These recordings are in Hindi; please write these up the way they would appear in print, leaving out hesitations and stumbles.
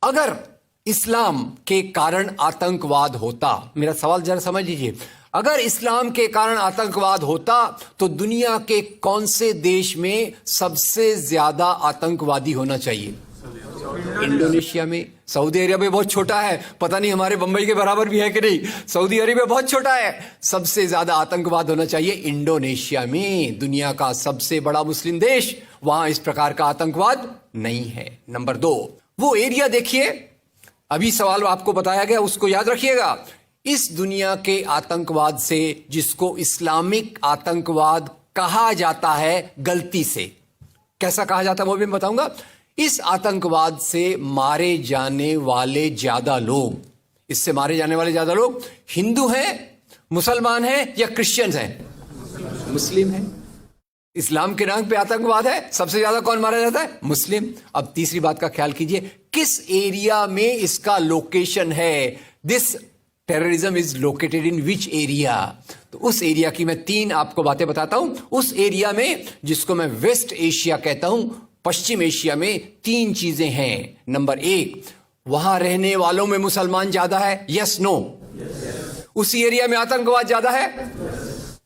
अगर इस्लाम के कारण आतंकवाद होता, मेरा सवाल जरा समझ लीजिए, अगर इस्लाम के कारण आतंकवाद होता तो दुनिया के कौन से देश में सबसे ज्यादा आतंकवादी होना चाहिए? इंडोनेशिया में। सऊदी अरेबिया बहुत छोटा है, पता नहीं हमारे बंबई के बराबर भी है कि नहीं। सऊदी अरेबिया बहुत छोटा है, सबसे ज्यादा आतंकवाद होना चाहिए इंडोनेशिया में, दुनिया का सबसे बड़ा मुस्लिम देश। वहां इस प्रकार का आतंकवाद नहीं है। नंबर 2, वो एरिया देखिए, अभी सवाल आपको बताया गया, उसको याद रखिएगा। इस दुनिया के आतंकवाद से, जिसको इस्लामिक आतंकवाद कहा जाता है गलती से, कैसा कहा जाता है वो भी मैं बताऊंगा। इस आतंकवाद से मारे जाने वाले ज्यादा लोग, इससे मारे जाने वाले ज्यादा लोग हिंदू हैं, मुसलमान हैं या क्रिश्चियंस हैं? मुस्लिम हैं। इस्लाम के नाम पे आतंकवाद है, सबसे ज्यादा कौन मारा जाता है? मुस्लिम। अब तीसरी बात का ख्याल कीजिए, किस एरिया में इसका लोकेशन है? This terrorism is located in which area? तो उस एरिया की मैं 3 आपको बातें बताता हूं। उस एरिया में, जिसको मैं वेस्ट एशिया कहता हूं, पश्चिम एशिया में 3 चीजें हैं। नंबर 1, वहां रहने वालों में मुसलमान ज्यादा है, यस नो? उसी एरिया में आतंकवाद ज्यादा है,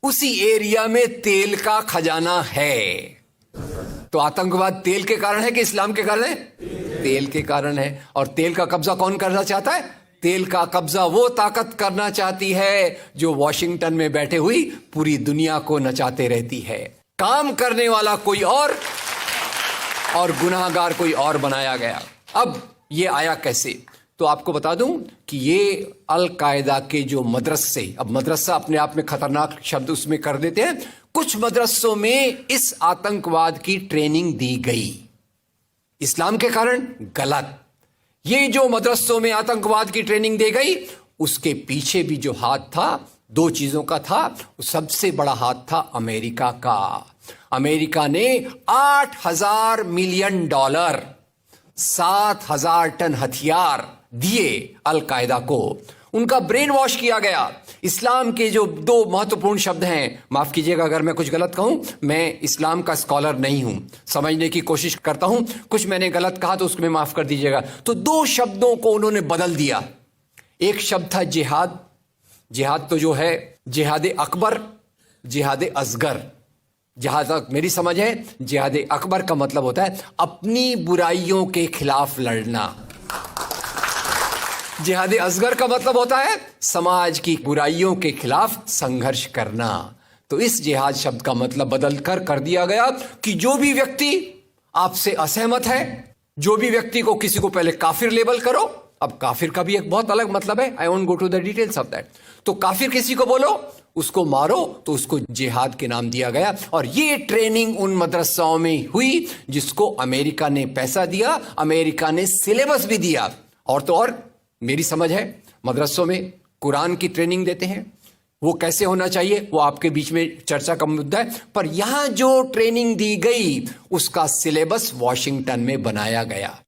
उसी एरिया में तेल का खजाना है। तो आतंकवाद तेल के कारण है कि इस्लाम के कारण है? तेल के कारण है। और तेल का कब्जा कौन करना चाहता है? तेल का कब्जा वो ताकत करना चाहती है जो वॉशिंगटन में बैठे हुई पूरी दुनिया को नचाते रहती है। काम करने वाला कोई और गुनाहगार कोई और बनाया गया। अब ये आया कैसे? तो आपको बता दूं कि ये अल कायदा के जो मदरसे, अब मदरसा अपने आप में खतरनाक शब्द उसमें कर देते हैं, कुछ मदरसों में इस आतंकवाद की ट्रेनिंग दी गई। इस्लाम के कारण गलत। ये जो मदरसों में आतंकवाद की ट्रेनिंग दी गई, उसके पीछे भी जो हाथ था, 2 चीजों का था। सबसे बड़ा हाथ था अमेरिका का। अमेरिका ने $8,000 मिलियन, 7,000 टन हथियार दिए अल कायदा को। उनका ब्रेन वॉश किया गया। इस्लाम के जो 2 महत्वपूर्ण शब्द हैं, माफ कीजिएगा अगर मैं कुछ गलत कहूं, मैं इस्लाम का स्कॉलर नहीं हूं, समझने की कोशिश करता हूं, कुछ मैंने गलत कहा तो उसको माफ कर दीजिएगा। तो 2 शब्दों को उन्होंने बदल दिया। एक शब्द था जिहाद। जिहाद तो जो है जिहाद अकबर, जिहाद असगर। जहां तक मेरी समझ है, जिहाद अकबर का मतलब होता है अपनी बुराइयों के खिलाफ लड़ना। जिहाद असगर का मतलब होता है समाज की बुराइयों के खिलाफ संघर्ष करना। तो इस जिहाद शब्द का मतलब बदल कर दिया गया कि जो भी व्यक्ति आपसे असहमत है, जो भी व्यक्ति को किसी को पहले काफिर लेबल करो, अब काफिर का भी एक बहुत अलग मतलब है, I won't go to the details of that. तो काफिर किसी को बोलो, उसको मारो, तो उसको जिहाद के नाम दिया गया। और ये ट्रेनिंग उन मदरसाओं में हुई जिसको अमेरिका ने पैसा दिया, अमेरिका ने सिलेबस भी दिया। और तो और मेरी समझ है, मदरसों में कुरान की ट्रेनिंग देते हैं। वो कैसे होना चाहिए वो आपके बीच में चर्चा का मुद्दा है, पर यहां जो ट्रेनिंग दी गई उसका सिलेबस वॉशिंगटन में बनाया गया।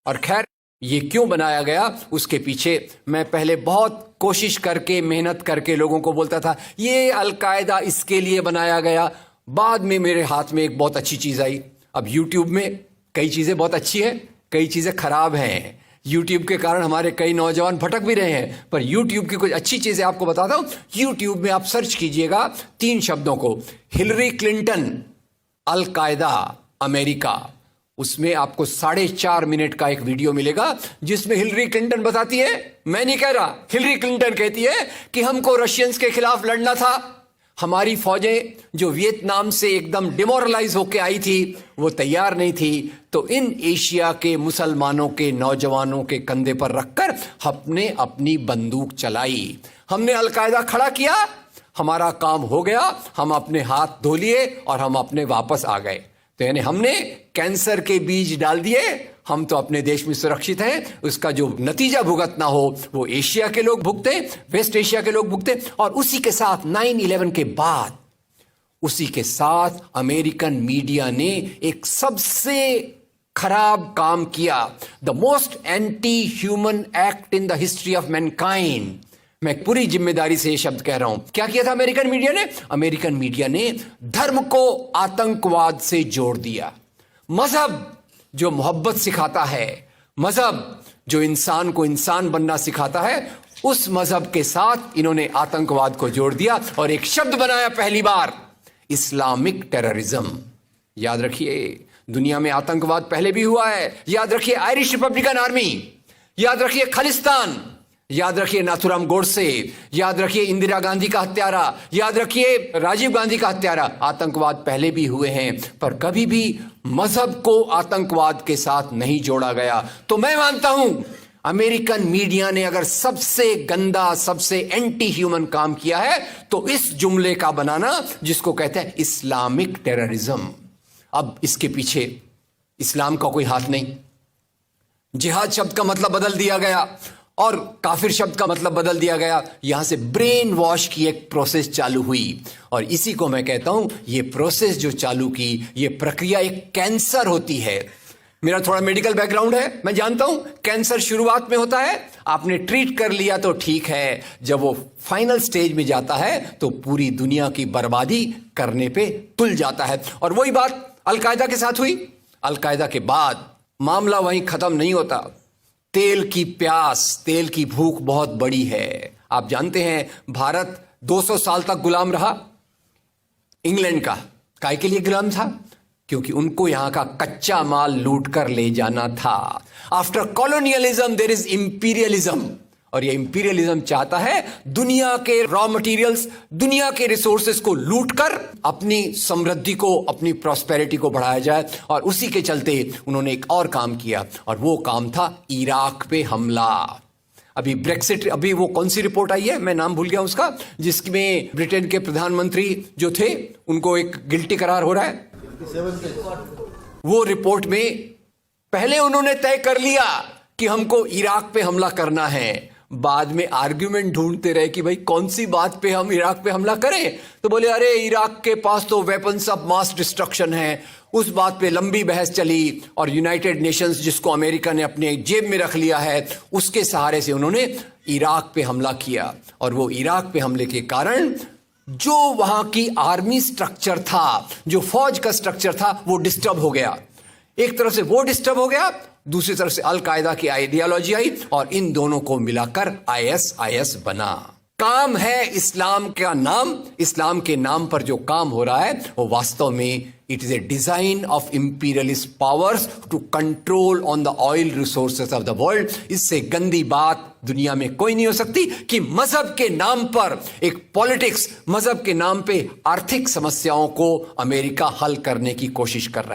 और खैर, ये क्यों बनाया गया उसके पीछे मैं पहले बहुत कोशिश करके, मेहनत करके लोगों को बोलता था ये अल कायदा इसके लिए बनाया गया। बाद में मेरे हाथ में एक बहुत अच्छी चीज आई। अब यूट्यूब में कई चीजें बहुत अच्छी हैं, कई चीजें खराब हैं। यूट्यूब के कारण हमारे कई नौजवान भटक भी रहे हैं, पर यूट्यूब की कुछ अच्छी चीजें आपको बताता हूं। यूट्यूब में आप सर्च कीजिएगा 3 शब्दों को, हिलरी क्लिंटन, अल कायदा, अमेरिका। उसमें आपको 4.5 मिनट का एक वीडियो मिलेगा जिसमें हिलरी क्लिंटन बताती है, मैं नहीं कह रहा, हिलरी क्लिंटन कहती है कि हमको रशियंस के खिलाफ लड़ना था। हमारी फौजें जो वियतनाम से एकदम डिमोरलाइज होकर आई थी वो तैयार नहीं थी, तो इन एशिया के मुसलमानों के नौजवानों के कंधे पर रखकर हमने अपनी बंदूक चलाई। हमने अल कायदा खड़ा किया, हमारा काम हो गया, हम अपने हाथ धो लिए और हम अपने वापस आ गए। तो यानी हमने कैंसर के बीज डाल दिए, हम तो अपने देश में सुरक्षित हैं। उसका जो नतीजा भुगतना हो वो एशिया के लोग भुगते, वेस्ट एशिया के लोग भुगते। और उसी के साथ 9/11 के बाद, उसी के साथ अमेरिकन मीडिया ने एक सबसे खराब काम किया, the most anti human act in the history of Mankind. मैं पूरी जिम्मेदारी से ये शब्द कह रहा हूं। क्या किया था अमेरिकन मीडिया ने? अमेरिकन मीडिया ने धर्म को आतंकवाद से जोड़ दिया। मजहब जो मोहब्बत सिखाता है, मजहब जो इंसान को इंसान बनना सिखाता है, उस मजहब के साथ इन्होंने आतंकवाद को जोड़ दिया और एक शब्द बनाया पहली बार, इस्लामिक टेररिज्म। याद रखिए, दुनिया में आतंकवाद पहले भी हुआ है। याद रखिए आयरिश रिपब्लिकन आर्मी, याद रखिए खालिस्तान, याद रखिए नाथुराम गोडसे, याद रखिए इंदिरा गांधी का हत्यारा, याद रखिए राजीव गांधी का हत्यारा। आतंकवाद पहले भी हुए हैं, पर कभी भी मजहब को आतंकवाद के साथ नहीं जोड़ा गया। तो मैं मानता हूं अमेरिकन मीडिया ने अगर सबसे गंदा, सबसे एंटी ह्यूमन काम किया है तो इस जुमले का बनाना जिसको कहते हैं इस्लामिक टेररिज्म। अब इसके पीछे इस्लाम का कोई हाथ नहीं। जिहाद शब्द का मतलब बदल दिया गया और काफिर शब्द का मतलब बदल दिया गया। यहां से ब्रेन वॉश की एक प्रोसेस चालू हुई और इसी को मैं कहता हूं, ये प्रोसेस जो चालू की, ये प्रक्रिया एक कैंसर होती है। मेरा थोड़ा मेडिकल बैकग्राउंड है, मैं जानता हूं कैंसर शुरुआत में होता है, आपने ट्रीट कर लिया तो ठीक है, जब वो फाइनल स्टेज में जाता है तो पूरी दुनिया की बर्बादी करने पे तुल जाता है। और वही बात अलकायदा के साथ हुई। अलकायदा के बाद मामला वहीं खत्म नहीं होता। तेल की प्यास, तेल की भूख बहुत बड़ी है। आप जानते हैं भारत 200 साल तक गुलाम रहा इंग्लैंड का। काय के लिए गुलाम था? क्योंकि उनको यहां का कच्चा माल लूट कर ले जाना था। After colonialism there is imperialism, और ये इंपीरियलिज्म चाहता है दुनिया के रॉ मटेरियल्स, दुनिया के रिसोर्सेस को लूट कर अपनी समृद्धि को, अपनी प्रॉस्पेरिटी को बढ़ाया जाए। और उसी के चलते उन्होंने एक और काम किया और वो काम था इराक पे हमला। अभी ब्रेक्सिट, अभी वो कौन सी रिपोर्ट आई है, मैं नाम भूल गया उसका, जिसमें ब्रिटेन के प्रधानमंत्री जो थे उनको एक गिल्टी करार हो रहा है। वो रिपोर्ट में पहले उन्होंने तय कर लिया कि हमको इराक पे हमला करना है, बाद में आर्ग्यूमेंट ढूंढते रहे कि भाई कौन सी बात पे हम इराक पे हमला करें। तो बोले अरे इराक के पास तो वेपन्स ऑफ मास डिस्ट्रक्शन है। उस बात पे लंबी बहस चली और यूनाइटेड नेशंस, जिसको अमेरिका ने अपने जेब में रख लिया है, उसके सहारे से उन्होंने इराक पे हमला किया। और वो इराक पे हमले के कारण जो वहां की आर्मी स्ट्रक्चर था, जो फौज का स्ट्रक्चर था, वो डिस्टर्ब हो गया। एक तरफ से वो डिस्टर्ब हो गया, दूसरी तरफ से अलकायदा की आइडियोलॉजी आई और इन दोनों को मिलाकर आईएसआईएस बना। काम है इस्लाम का नाम, इस्लाम के नाम पर जो काम हो रहा है वो वास्तव में it is a design of imperialist powers to control on the oil resources of the world. इससे गंदी बात दुनिया में कोई नहीं हो सकती कि मजहब के नाम पर एक पॉलिटिक्स, मजहब के नाम पे आर्थिक समस्याओं को अमेरिका हल करने की कोशिश कर रहा है।